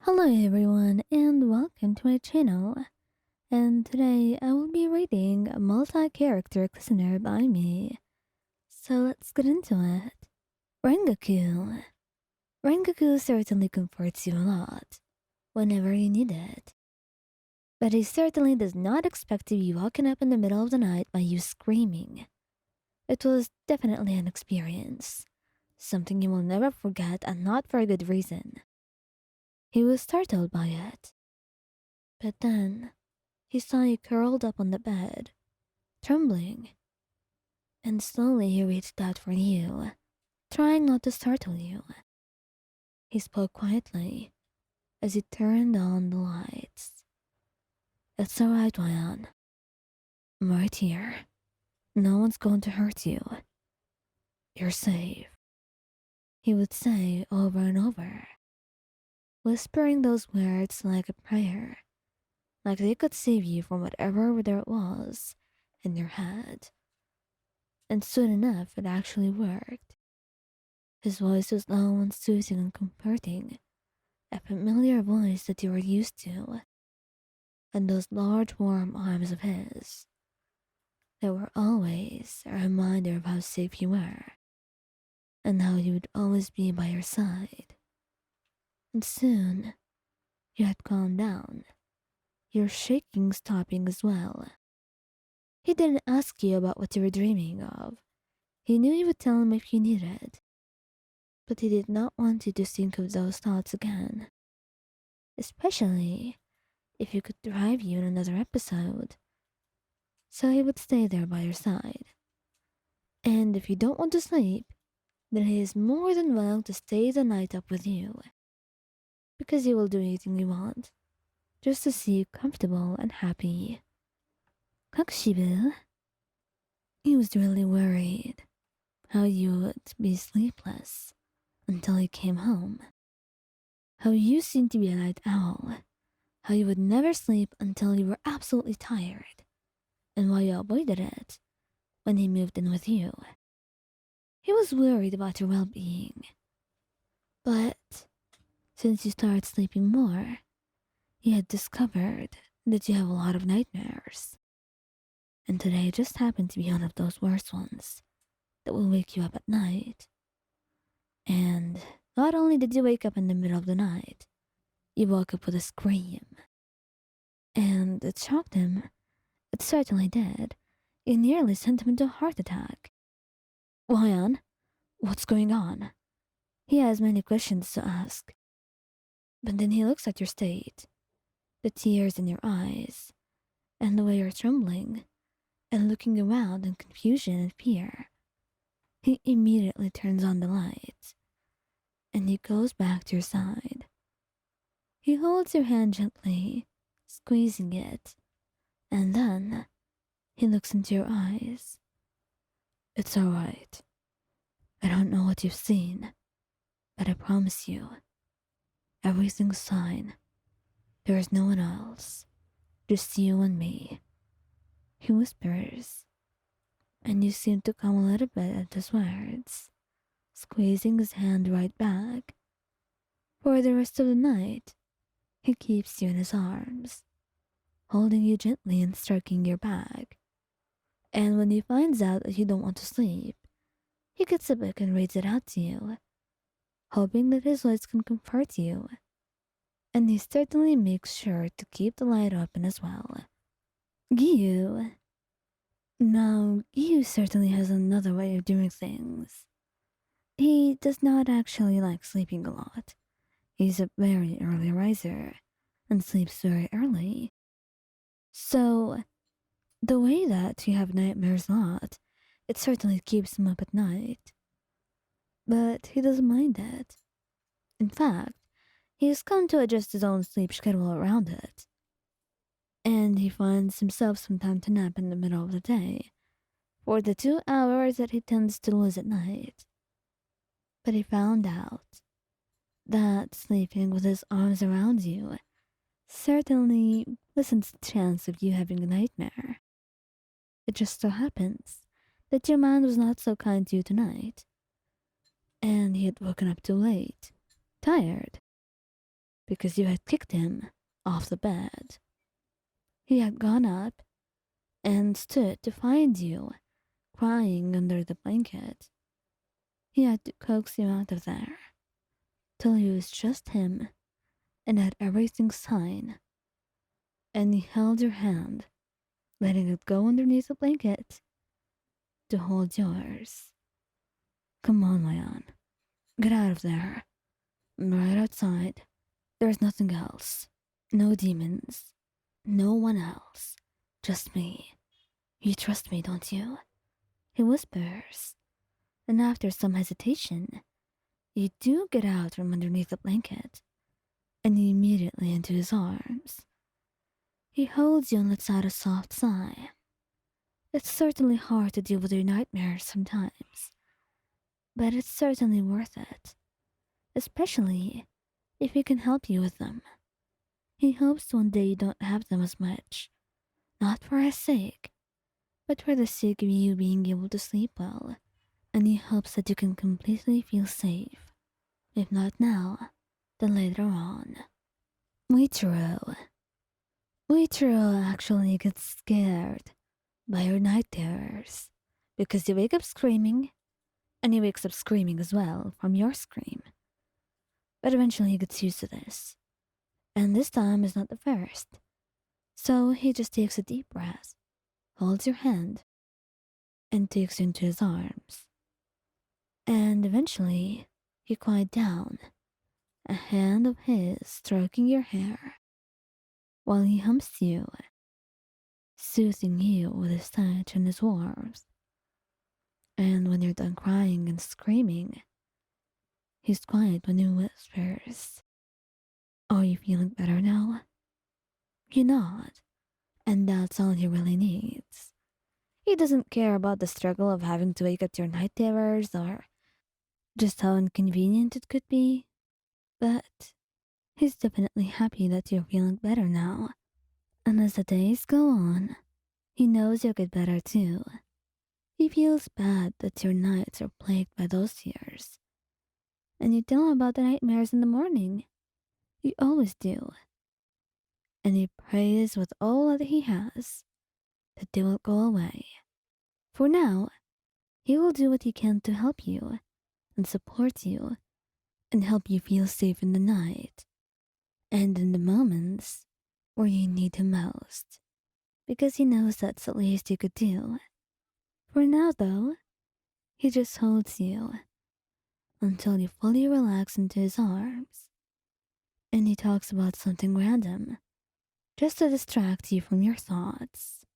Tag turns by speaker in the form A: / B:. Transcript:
A: Hello everyone and welcome to my channel. And today I will be reading a multi-character listener by me. So let's get into it. Rengoku. Rengoku certainly comforts you a lot, whenever you need it. But he certainly does not expect to be woken up in the middle of the night by you screaming. It was definitely an experience. Something you will never forget and not for a good reason. He was startled by it. But then, he saw you curled up on the bed, trembling, and slowly he reached out for you, trying not to startle you. He spoke quietly as he turned on the lights. It's alright, Ryan. I'm right here. No one's going to hurt you. You're safe. He would say over and over, whispering those words like a prayer, like they could save you from whatever there was in your head. And soon enough, it actually worked. His voice was low and soothing and comforting, a familiar voice that you were used to, and those large warm arms of his that were always a reminder of how safe you were, and how he would always be by your side. And soon, you had calmed down, your shaking stopping as well. He didn't ask you about what you were dreaming of. He knew you would tell him if you needed, but he did not want you to think of those thoughts again, especially if he could drive you in another episode. So he would stay there by your side. And if you don't want to sleep, then he is more than willing to stay the night up with you, because he will do anything you want, just to see you comfortable and happy. Kokushibo, he was really worried how you would be sleepless until he came home. How you seemed to be a night owl. How you would never sleep until you were absolutely tired. And why you avoided it when he moved in with you. He was worried about your well-being. But since you started sleeping more, he had discovered that you have a lot of nightmares. And today just happened to be one of those worst ones that will wake you up at night. And not only did you wake up in the middle of the night, you woke up with a scream. And it shocked him. It certainly did. It nearly sent him into a heart attack. Ryan, what's going on? He has many questions to ask. But then he looks at your state, the tears in your eyes, and the way you're trembling, and looking around in confusion and fear. He immediately turns on the lights, and he goes back to your side. He holds your hand gently, squeezing it, and then he looks into your eyes. It's alright. I don't know what you've seen, but I promise you, everything's fine. There is no one else, just you and me. He whispers, and you seem to come a little bit at his words, squeezing his hand right back. For the rest of the night, he keeps you in his arms, holding you gently and stroking your back. And when he finds out that you don't want to sleep, he gets a book and reads it out to you, hoping that his voice can comfort you. And he certainly makes sure to keep the light open as well. Giyuu. Now, Giyuu certainly has another way of doing things. He does not actually like sleeping a lot. He's a very early riser and sleeps very early. So, the way that you have nightmares a lot, it certainly keeps him up at night. But he doesn't mind it. In fact, he has come to adjust his own sleep schedule around it. And he finds himself some time to nap in the middle of the day, for the 2 hours that he tends to lose at night. But he found out that sleeping with his arms around you certainly lessens the chance of you having a nightmare. It just so happens that your mind was not so kind to you tonight, and he had woken up too late, tired. because you had kicked him off the bed. He had gone up and stood to find you crying under the blanket. He had to coax you out of there till he was just him and had everything fine. And he held your hand, letting it go underneath the blanket to hold yours. Come on, Leon. Get out of there. I'm right outside. There's nothing else. No demons. No one else. Just me. You trust me, don't you? He whispers. And after some hesitation, you do get out from underneath the blanket and immediately into his arms. He holds you and lets out a soft sigh. It's certainly hard to deal with your nightmares sometimes, but it's certainly worth it, especially if he can help you with them. He hopes one day you don't have them as much, not for his sake, but for the sake of you being able to sleep well, and he hopes that you can completely feel safe. If not now, then later on. Muichiro. Muichiro actually gets scared by your night terrors because you wake up screaming, and he wakes up screaming as well from your scream. But eventually he gets used to this, and this time is not the first. So he just takes a deep breath, holds your hand, and takes you into his arms. And eventually you quiet down, a hand of his stroking your hair, while he humps you, soothing you with his touch and his warmth. And when you're done crying and screaming, he's quiet when he whispers, "Are you feeling better now?" You nod, and that's all he really needs. He doesn't care about the struggle of having to wake up your night terrors or just how inconvenient it could be, but he's definitely happy that you're feeling better now. And as the days go on, he knows you'll get better too. He feels bad that your nights are plagued by those fears. And you tell him about the nightmares in the morning. You always do. And he prays with all that he has that they will go away. For now, he will do what he can to help you and support you and help you feel safe in the night and in the moments where you need him most, because he knows that's the least you could do. For now, though, he just holds you until you fully relax into his arms, and he talks about something random, just to distract you from your thoughts.